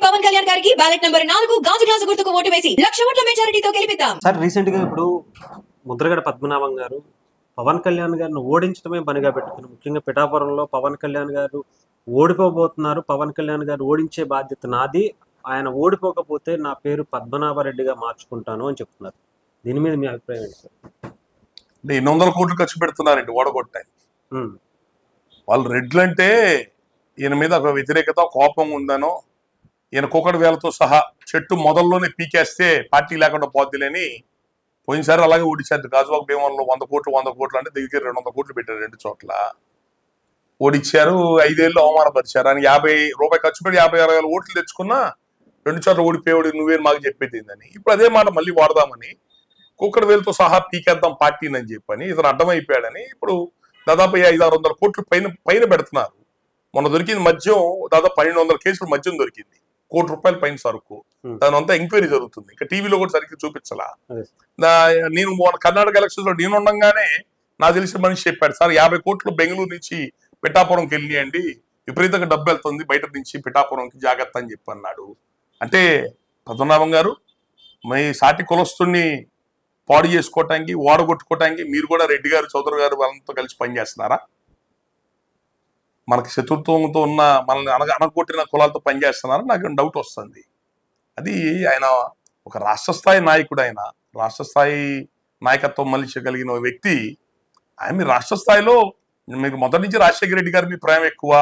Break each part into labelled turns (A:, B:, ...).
A: పవన్ కళ్యాణ్ గారికి ballot number 4 గాజు glass గుర్తుకు ఓటు వేసి 1,00,000 ఓట్ల మెజారిటీతో గెలిపిద్దాం.
B: సార్ రీసెంట్ గా ఇప్పుడు ముద్రగడ పద్మనాభం గారు పవన్ కళ్యాణ్ గారిని ఓడించడమే పనిగా పెట్టుకున్నారు. ముఖ్యంగా పిఠాపురంలో పవన్ కళ్యాణ్ గారు ఓడిపోబోతున్నారు, పవన్ కళ్యాణ్ గారు ఓడించే బాధ్యత నాది, ఆయన ఓడిపోకపోతే నా పేరు పద్మనాభరెడ్డిగా మార్చుకుంటాను అని చెప్తున్నారు. దీని మీద మీ అభిప్రాయం ఏంటి సార్?
C: 800 కోట్లు ఖర్చు పెడుతున్నారండి ఓడగొట్టాయి. వాళ్ళు రెడ్లు అంటే ఈయన మీద ఒక వ్యతిరేకత, కోపం ఉందనో, ఈయన కుక్కడి వేలతో సహా చెట్టు మొదల్లోనే పీకేస్తే పార్టీ లేకుండా పోద్దులేని పోయినసారి అలాగే ఓడించారు. గాజువాక భీమంలో 100 కోట్లు అంటే దగ్గర 200 కోట్లు పెట్టారు 2 చోట్ల ఓడిచ్చారు. 5 ఏళ్ళు అవమానపరిచారు. ఆయన 50 రూపాయలు ఖర్చు పెట్టి 50-60 ఓట్లు తెచ్చుకున్నా 2 చోట్ల ఓడిపోయాడు, నువ్వే మాకు చెప్పేది ఏందని. ఇప్పుడు అదే మాట మళ్ళీ వాడదామని కుక్కడి వేలతో సహా పీకేద్దాం పార్టీని అని చెప్పని ఇతను అడ్డమైపోయాడని ఇప్పుడు దాదాపు 500-600 కోట్లు పైన పెడుతున్నారు. మొన్న దొరికింది మద్యం, దాదాపు 1200 కేసులు మద్యం దొరికింది, ₹1,00,00,000 పైన సరుకు. దాని అంతా ఎంక్వైరీ జరుగుతుంది. ఇంకా టీవీలో కూడా సరిగ్గా చూపించలా. నేను కర్ణాటక ఎలక్షన్స్ లో నేను ఉండగానే నాకు తెలిసిన మనిషి చెప్పాడు, సార్ 50 కోట్లు బెంగళూరు నుంచి పిఠాపురంకి వెళ్ళియండి, విపరీతంగా డబ్బు వెళ్తుంది బయట నుంచి పిఠాపురంకి, జాగ్రత్త అని చెప్పి అన్నాడు. అంటే పద్మనాభం గారు మీ సాటి కులస్తుని పాడు చేసుకోవటానికి, ఓడగొట్టుకోవటానికి మీరు కూడా రెడ్డి గారు, చౌదరి గారు వాళ్ళతో కలిసి పనిచేస్తున్నారా? మనకి శత్రుత్వంతో ఉన్న మనల్ని అనగొట్టిన కులాలతో పనిచేస్తున్నారా? నాకు డౌట్ వస్తుంది. అది ఆయన ఒక రాష్ట్ర స్థాయి నాయకుడు, ఆయన రాష్ట్ర స్థాయి నాయకత్వం మలిచగలిగిన వ్యక్తి. ఆయన మీ రాష్ట్ర స్థాయిలో మీకు మొదటి నుంచి రాజశేఖర రెడ్డి గారు మీ ప్రేమ ఎక్కువ,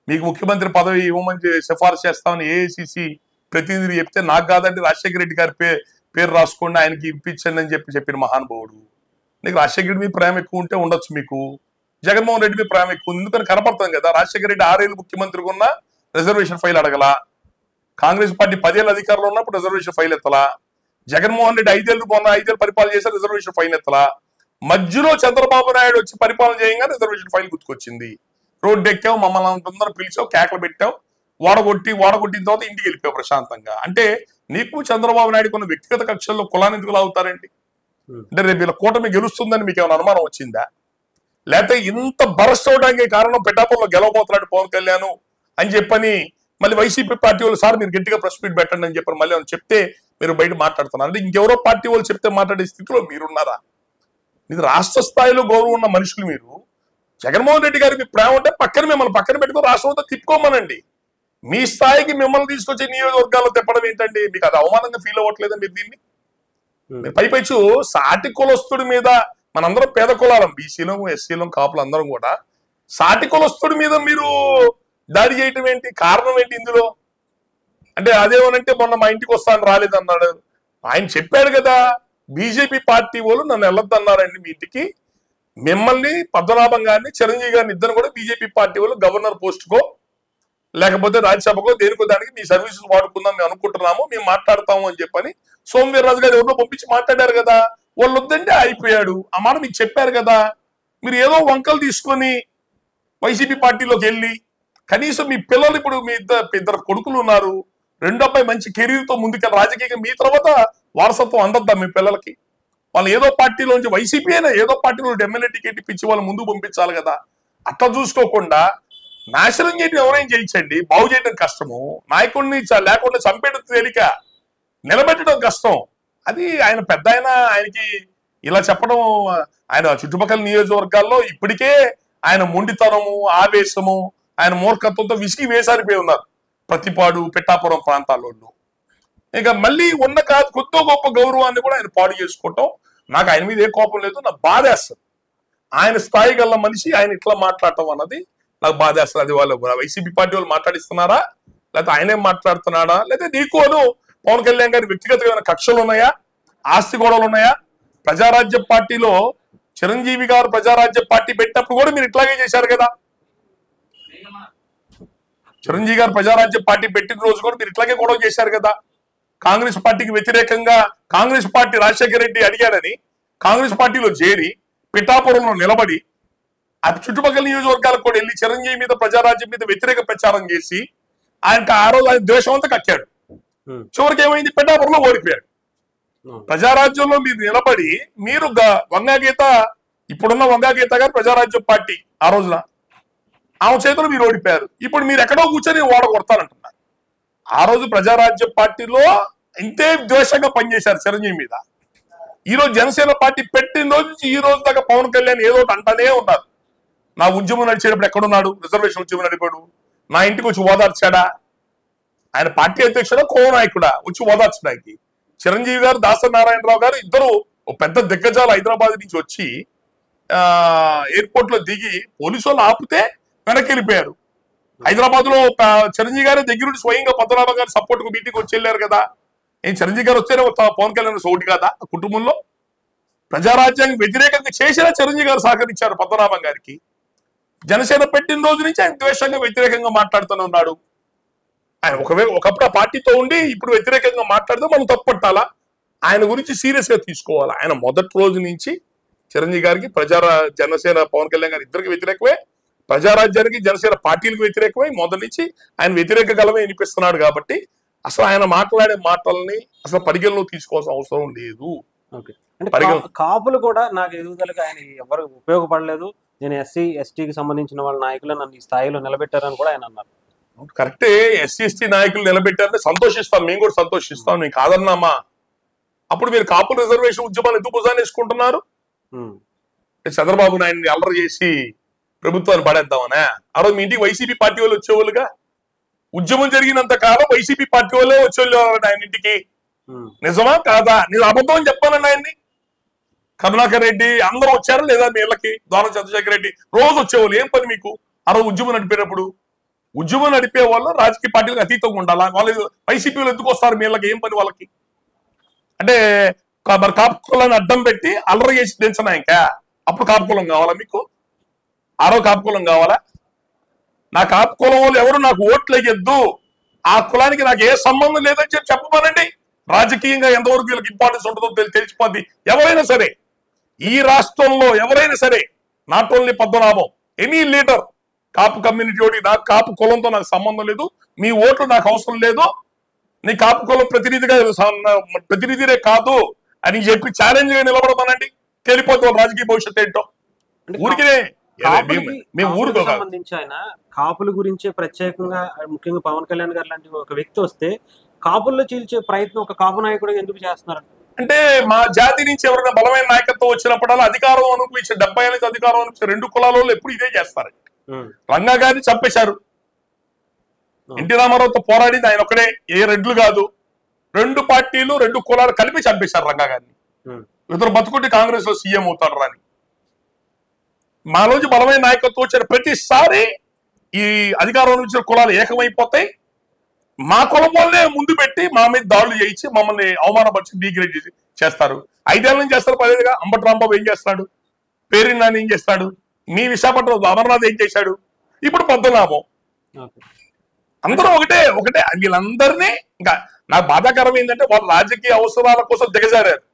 C: మీకు ముఖ్యమంత్రి పదవి ఇవ్వమని సిఫారసు చేస్తామని ఏఐసిసి ప్రతినిధి చెప్తే నాకు కాదండి రాజశేఖర రెడ్డి గారి పేరు రాసుకోండి ఆయనకి ఇప్పించండి అని చెప్పిన మహానుభావుడు. నీకు రాజశేఖర రెడ్డి మీ ప్రేమ ఎక్కువ ఉంటే ఉండొచ్చు, మీకు జగన్మోహన్ రెడ్డి మీ ప్రేమ ఎక్కువ ఉంది, ఎందుకని కనపడుతుంది కదా. రాజశేఖర రెడ్డి 6 ఏళ్ళు ముఖ్యమంత్రిగా ఉన్న రిజర్వేషన్ ఫైల్ అడగల, కాంగ్రెస్ పార్టీ 10 ఏళ్ళు అధికారంలో ఉన్నప్పుడు రిజర్వేషన్ ఫైల్ ఎత్తలా, జగన్మోహన్ రెడ్డి 5 ఏళ్ళు పరిపాలన చేశారు, రిజర్వేషన్ ఫైల్ ఎత్తలా, మధ్యలో చంద్రబాబు నాయుడు వచ్చి పరిపాలన చేయగా రిజర్వేషన్ ఫైల్ గుర్తుకొచ్చింది. రోడ్డు ఎక్కావు, మమ్మల్ని అందరూ పిలిచావు, కేకలు పెట్టావు, ఓడగొట్టిన తర్వాత ఇంటికి వెళ్ళిపోయావు ప్రశాంతంగా. అంటే నీకు చంద్రబాబు నాయుడు కొన్ని వ్యక్తిగత కక్షల్లో కులాన్ని ఎందుకు లాగుతారండి? అంటే రేపు ఇలా కూటమి గెలుస్తుందని మీకు ఏమైనా అనుమానం వచ్చిందా? లేకపోతే ఇంత బరస్ట్ అవడానికి కారణం పిఠాపురంలో గెలవబోతున్నాడు పవన్ కళ్యాణ్ అని చెప్పని మళ్ళీ వైసీపీ పార్టీ వాళ్ళు, సార్ మీరు గట్టిగా ప్రెస్ మీట్ పెట్టండి అని చెప్పని మళ్ళీ చెప్తే మీరు బయట మాట్లాడుతున్నారు. అంటే ఇంకెవరో పార్టీ వాళ్ళు చెప్తే మాట్లాడే స్థితిలో మీరున్నారా? ఇది రాష్ట్ర స్థాయిలో గౌరవం ఉన్న మనుషులు మీరు. జగన్మోహన్ రెడ్డి గారికి ప్రేమ ఉంటే మిమ్మల్ని పక్కన పెట్టుకుని రాష్ట్రం అంతా తిప్పుకోమనండి. మీ స్థాయికి మిమ్మల్ని తీసుకొచ్చే నియోజకవర్గాల్లో తిప్పడం ఏంటండి? మీకు అది అవమానంగా ఫీల్ అవ్వట్లేదా మీరు దీన్ని? పైపైచు సాటి కులస్తుడి మీద, మనందరం పేద కులాలం, బీసీలం, ఎస్సీలం, కాపులు అందరం కూడా సాటి కులస్తుడి మీద మీరు దాడి చేయటం ఏంటి? కారణం ఏంటి ఇందులో? అంటే అదేమనంటే మొన్న మా ఇంటికి వస్తాను రాలేదన్నాడు ఆయన. చెప్పాడు కదా, బీజేపీ పార్టీ వాళ్ళు నన్ను వెళ్ళొద్దన్నారండి మీ ఇంటికి. మిమ్మల్ని, పద్మనాభం గారిని, చిరంజీవి గారిని ఇద్దరు కూడా బీజేపీ పార్టీ వాళ్ళు గవర్నర్ పోస్టుకో లేకపోతే రాజ్యసభకో దేనికో దానికి మీ సర్వీసెస్ వాడుకుందాం మేము అనుకుంటున్నాము, మేము మాట్లాడతాము అని చెప్పని సోమవీర్రాజు గారు ఎవరినో పంపించి మాట్లాడారు కదా. వాళ్ళు వద్దంటే అయిపోయాడు. ఆ మాట మీకు చెప్పారు కదా. మీరు ఏదో వంకలు తీసుకొని వైసీపీ పార్టీలోకి వెళ్ళి కనీసం మీ పిల్లలు, ఇప్పుడు మీ ఇద్దరు కొడుకులు ఉన్నారు, రెండో అబ్బాయి మంచి కెరీర్తో ముందుకెళ్ళి రాజకీయంగా మీ తర్వాత వారసత్వం అందద్దా మీ పిల్లలకి? వాళ్ళు ఏదో పార్టీలోంచి వైసీపీ అయినా ఏదో పార్టీలో ఎమ్మెల్యే టికెట్ ఇప్పించి వాళ్ళు ముందుకు పంపించాలి కదా. అట్లా చూసుకోకుండా నాశనం చేయడం ఎవరైనా చేయించండి, బాగు చేయడం కష్టము. నాయకుడిని లేకుండా చంపేయడం తేలిక, నిలబెట్టడం కష్టం. అది ఆయన పెద్ద ఆయనకి ఇలా చెప్పడం, ఆయన చుట్టుపక్కల నియోజకవర్గాల్లో ఇప్పటికే ఆయన మొండితనము, ఆవేశము, ఆయన మూర్ఖత్వంతో విసిగి వేసారిపోయి ఉన్నారు ప్రతిపాడు, పిఠాపురం ప్రాంతాల్లో. ఇక మళ్ళీ ఉన్న కాదు కొద్దో గొప్ప గౌరవాన్ని కూడా ఆయన పాడు చేసుకోవటం, నాకు ఆయన మీద ఏ కోపం లేదు, నాకు బాధేస్తుంది. ఆయన స్థాయి గల మనిషి ఆయన ఇట్లా మాట్లాడటం అన్నది నాకు బాధేస్తుంది. అది వాళ్ళు వైసీపీ పార్టీ వాళ్ళు మాట్లాడిస్తున్నారా, లేకపోతే ఆయనే మాట్లాడుతున్నాడా, లేకపోతే నీకోను పవన్ కళ్యాణ్ గారి వ్యక్తిగతమైన కక్షలు ఉన్నాయా, ఆస్తి గొడవలు ఉన్నాయా? ప్రజారాజ్య పార్టీలో చిరంజీవి గారు ప్రజారాజ్య పార్టీ పెట్టినప్పుడు కూడా మీరు ఇట్లాగే చేశారు కదా. చిరంజీవి గారు ప్రజారాజ్య పార్టీ పెట్టిన రోజు కూడా మీరు ఇట్లాగే గొడవ చేశారు కదా. కాంగ్రెస్ పార్టీకి వ్యతిరేకంగా కాంగ్రెస్ పార్టీ రాజశేఖర రెడ్డి అడిగాడని కాంగ్రెస్ పార్టీలో చేరి పిఠాపురంలో నిలబడి ఆ చుట్టుపక్కల నియోజకవర్గాలకు కూడా వెళ్ళి చిరంజీవి మీద, ప్రజారాజ్యం మీద వ్యతిరేక ప్రచారం చేసి ఆయనకు ఆ రోజు ఆయన ద్వేషం అంతా కక్కాడు. చివరికి ఏమైంది? పిఠాపురంలో ఓడిపోయాడు. ప్రజారాజ్యంలో మీరు నిలబడి మీరు వంగాగీత, ఇప్పుడున్న వంగాగీత గారు ప్రజారాజ్యం పార్టీ ఆ రోజున ఆమె చేతులు మీరు ఓడిపోయారు. ఇప్పుడు మీరు ఎక్కడో కూర్చొని ఓడ కొడతారంటున్నారు. ఆ రోజు ప్రజారాజ్య పార్టీలో ఇంతే ద్వేషంగా పనిచేశారు చిరంజీవి మీద. ఈ రోజు జనసేన పార్టీ పెట్టిన రోజు నుంచి ఈ రోజు దాకా పవన్ కళ్యాణ్ ఏదో ఒకటి అంటానే ఉన్నారు. నా ఉద్యమం నడిచేటప్పుడు ఎక్కడున్నాడు? రిజర్వేషన్ ఉద్యమం నడిపాడు. నా ఇంటికి వచ్చి ఓదార్చాడా? ఆయన పార్టీ అధ్యక్షుడా కోనాయకుడా వచ్చి ఓదార్చడానికి? చిరంజీవి గారు, దాసరి నారాయణరావు గారు ఇద్దరు పెద్ద దిగ్గజాలు హైదరాబాద్ నుంచి వచ్చి ఎయిర్పోర్ట్ లో దిగి పోలీసు వాళ్ళు ఆపితే వెనక్కి వెళ్ళిపోయారు. హైదరాబాద్ లో చిరంజీవి గారి దగ్గరుండి స్వయంగా పద్మనాభం గారి సపోర్ట్ కు మీటింగ్ వచ్చి వెళ్ళారు కదా. ఏం చిరంజీవి గారు వస్తేనే పవన్ కళ్యాణ్ సోటి కదా కుటుంబంలో? ప్రజారాజ్యానికి వ్యతిరేకంగా చేసినా చిరంజీవి గారు సహకరించారు పద్మనాభం గారికి. జనసేన పెట్టిన రోజు నుంచి ఆయన ద్వేషంగా వ్యతిరేకంగా మాట్లాడుతూనే ఉన్నాడు. ఆయన ఒకప్పుడు ఆ పార్టీతో ఉండి ఇప్పుడు వ్యతిరేకంగా మాట్లాడితే మనం తప్పట్టాలా? ఆయన గురించి సీరియస్ గా తీసుకోవాలా? ఆయన మొదటి రోజు నుంచి చిరంజీవి గారికి జనసేన పవన్ కళ్యాణ్ గారు ఇద్దరికి వ్యతిరేకమే, ప్రజారాజ్యానికి జనసేన పార్టీలకు వ్యతిరేకమై మొదటి నుంచి ఆయన వ్యతిరేక గలమే వినిపిస్తున్నాడు. కాబట్టి అసలు ఆయన మాట్లాడే మాటల్ని అసలు పరిగణలో తీసుకోవాల్సిన అవసరం లేదు.
B: అంటే కాపులు కూడా నాకు ఎదుగుదలకి ఆయన ఎవరు ఉపయోగపడలేదు, నేను ఎస్సీ ఎస్టీకి సంబంధించిన వాళ్ళ నాయకులు నన్ను ఈ స్థాయిలో నిలబెట్టారని కూడా ఆయన అన్నారు.
C: కరెక్టే, ఎస్సీ ఎస్టీ నాయకులు నిలబెట్టారంటే సంతోషిస్తాం, మేము కూడా సంతోషిస్తాం, మేము కాదన్నామా? అప్పుడు మీరు కాపుల రిజర్వేషన్ ఉద్యమాలు ఎందుకు భుజాన్ని వేసుకుంటున్నారు? చంద్రబాబు నాయుడిని అల్లరి చేసి ప్రభుత్వాన్ని పడేద్దామనే. ఆ రోజు మీ ఇంటికి వైసీపీ పార్టీ వాళ్ళు వచ్చేవాళ్ళుగా. ఉద్యమం జరిగినంత కాలం వైసీపీ పార్టీ వాళ్ళే వచ్చేవాళ్ళు ఆయన ఇంటికి. నిజమా కాదా? నేను అబద్ధం అని చెప్పానండి. ఆయన్ని కరుణాకర్ రెడ్డి అందరూ వచ్చారా లేదా మీ ఇళ్ళకి? ద్వారం చంద్రశేఖర్ రెడ్డి రోజు వచ్చేవాళ్ళు. ఏం పని మీకు? ఆ రోజు ఉద్యమం నడిపేటప్పుడు ఉద్యమం నడిపే వాళ్ళు రాజకీయ పార్టీలకు అతీతంగా ఉండాలా? వాళ్ళు వైసీపీలు ఎందుకు వస్తారు మీ ఇళ్ళకి? ఏం పని వాళ్ళకి? అంటే మరి కాపు కులాన్ని అడ్డం పెట్టి అల్లరి చేసి దించనా? ఇంకా అప్పుడు కాపు కులం కావాలా మీకు? ఆరో కాపు కులం కావాలా? నా కాపు కులం వాళ్ళు ఎవరు నాకు ఓట్లు వేయద్దు, ఆ కులానికి నాకు ఏ సంబంధం లేదని చెప్పి చెప్పమనండి. రాజకీయంగా ఎంతవరకు వీళ్ళకి ఇంపార్టెన్స్ ఉంటుందో తెలిసిపోద్ది. ఎవరైనా సరే ఈ రాష్ట్రంలో ఎవరైనా సరే, not only Padmanabham, any leader Kapu community ఒకటి, నాకు కాపు కులంతో నాకు సంబంధం లేదు, మీ ఓట్లు నాకు అవసరం లేదు, నీ కాపు కులం ప్రతినిధినే కాదు అని చెప్పి ఛాలెంజ్ గా నిలబడమనండి. తెలిపోతే రాజకీయ భవిష్యత్తు ఏంటో. ఊరికే మేము ఊరుకో
B: సంబంధించి ఆయన కాపుల గురించే ప్రత్యేకంగా, ముఖ్యంగా పవన్ కళ్యాణ్ గారు లాంటి ఒక వ్యక్తి వస్తే కాపుల్లో చీల్చే ప్రయత్నం ఒక కాపు నాయకుడు ఎందుకు చేస్తున్నారు
C: అంటే, మా జాతి నుంచి ఎవరైనా బలమైన నాయకత్వం వచ్చినప్పుడల్లా అధికారం అనుభవించే 70 ఏళ్ళ నుంచి అధికారం అనుభవించే రెండు కులాలలో ఎప్పుడు ఇదే చేస్తారు. రంగా గారిని చంపేశారు. ఎన్టీ రామారావుతో పోరాడింది ఆయన ఒకడే, ఏ రెడ్లు కాదు. రెండు పార్టీలు రెండు కులాలు కలిపి చంపేశారు రంగా గారిని. ఇతరు బతుకుంటే కాంగ్రెస్ లో సీఎం అవుతాడు రాని. మా నుంచి బలమైన నాయకత్వం వచ్చిన ప్రతిసారి ఈ అధికారం నుంచి కులాలు ఏకమైపోతాయి. మా కులం వాళ్ళే ముందు పెట్టి మా మీద దాడులు చేయించి మమ్మల్ని అవమానపరిచి డీగ్రేడ్ చేస్తారు. 5 ఏళ్ళ నుంచి చేస్తారు. 10 ఏళ్ళుగా అంబటి రాంబాబు ఏం చేస్తాడు? పేరుని నాని ఏం చేస్తాడు? మీ విశాఖపట్నం అమర్నాథ్ ఏం చేశాడు? ఇప్పుడు పద్మనాభం. అందరూ ఒకటే. వీళ్ళందరినీ ఇంకా నాకు బాధాకరం ఏంటంటే వాళ్ళ రాజకీయ అవసరాల కోసం దిగజారారు.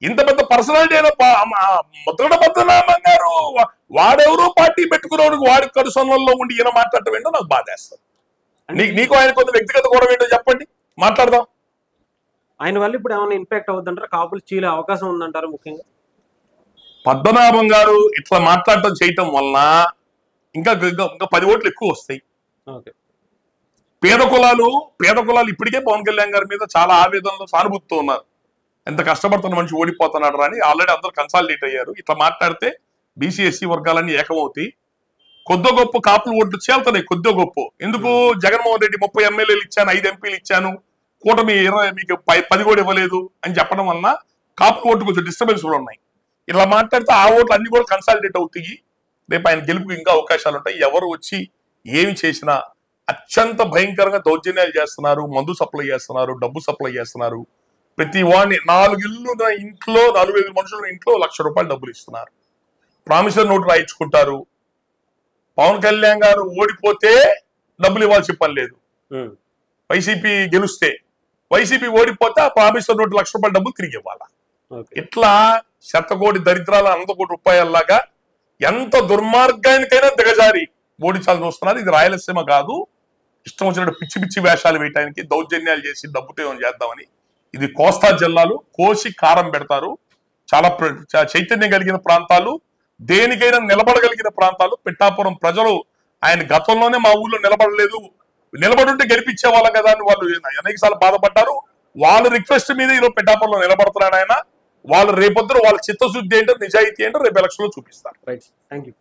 C: ఇంత పెద్ద పర్సనాలిటీ అయిన ముద్రగడ పద్మనాభం గారు వాడెవరూ పార్టీ పెట్టుకునేవాడు వాడి కరుసన్నంలో ఉండి ఈయన మాట్లాడటం ఏంటో నాకు బాధేస్తారు. నీకు ఆయన కొంత వ్యక్తిగత గొడవ ఏంటో చెప్పండి, మాట్లాడదాం.
B: ఆయన వల్ల ఇప్పుడు ఏమైనా ఇంపాక్ట్ అవుతుంటారు? కాపులు చీలే అవకాశం ఉందంటారు? ముఖ్యంగా
C: పద్మనాభం గారు ఇట్లా మాట్లాడటం చేయటం వలన ఇంకా 10 ఓట్లు ఎక్కువ వస్తాయి. పేద కులాలు ఇప్పటికే పవన్ కళ్యాణ్ గారి మీద చాలా ఆవేదనలో సానుభూతితో ఉన్నారు. ఎంత కష్టపడుతున్న మనిషి ఓడిపోతున్నాడు అని ఆల్రెడీ అందరూ కన్సాలిడేట్ అయ్యారు. ఇట్లా మాట్లాడితే బీసీ ఎస్సీ వర్గాలన్నీ ఏకమవుతాయి. కొద్ది గొప్ప కాపులు ఓట్లు చేల్తున్నాయి. కొద్ది గొప్ప ఎందుకు? జగన్మోహన్ రెడ్డి 30 ఎమ్మెల్యేలు ఇచ్చాను, 5 ఎంపీలు ఇచ్చాను, కూటమి 20 మీకు 10 కూడా ఇవ్వలేదు అని చెప్పడం వలన కాపులు ఓట్లు కొంచెం డిస్టర్బెన్స్ కూడా ఉన్నాయి. ఇలా మాట్లాడితే ఆ ఓట్లు అన్ని కూడా కన్సాలిడేట్ అవుతాయి. రేపు ఆయన గెలుపుకి ఇంకా అవకాశాలు ఉంటాయి. ఎవరు వచ్చి ఏమి చేసినా అత్యంత భయంకరంగా దౌర్జన్యాలు చేస్తున్నారు, మందు సప్లై చేస్తున్నారు, డబ్బు సప్లై చేస్తున్నారు. ప్రతి వాడిని 4 ఇళ్ళు ఇంట్లో 4-5 మనుషుల ఇంట్లో ₹1,00,000 డబ్బులు ఇస్తున్నారు. ప్రామిసర్ నోటు రాయించుకుంటారు. పవన్ కళ్యాణ్ గారు ఓడిపోతే డబ్బులు ఇవ్వాల్సి పని లేదు. వైసీపీ గెలుస్తే, వైసీపీ ఓడిపోతే ఆ ప్రామిసర్ నోటు ₹1,00,000 డబ్బులు తిరిగి ఇవ్వాలా? ఇట్లా శతకోటి దరిద్రాల ₹100 కోట్లలాగా ఎంత దుర్మార్గానికైనా దిగజారి ఓడించాలని చూస్తున్నారు. ఇది రాయలసీమ కాదు, ఇష్టం వచ్చినట్టు పిచ్చి పిచ్చి వేషాలు వేయడానికి, దౌర్జన్యాలు చేసి డబ్బుతో చేద్దామని. ఇది కోస్తా జిల్లాలు, కోసి కారం పెడతారు. చాలా చైతన్యం కలిగిన ప్రాంతాలు, దేనికైనా నిలబడగలిగిన ప్రాంతాలు. పిఠాపురం ప్రజలు ఆయన గతంలోనే మా ఊళ్ళో నిలబడలేదు, నిలబడుంటే గెలిపించే వాళ్ళం కదా అని వాళ్ళు అనేకసార్లు బాధపడ్డారు. వాళ్ళ రిక్వెస్ట్ మీద ఈరోజు పిఠాపురంలో నిలబడుతున్నాడు ఆయన. వాళ్ళు రేపొద్దున వాళ్ళ చిత్తశుద్ధి ఏంటో నిజాయితీ ఏంటో రేపు ఎలక్షన్ లో చూపిస్తారు.
B: Right, thank you.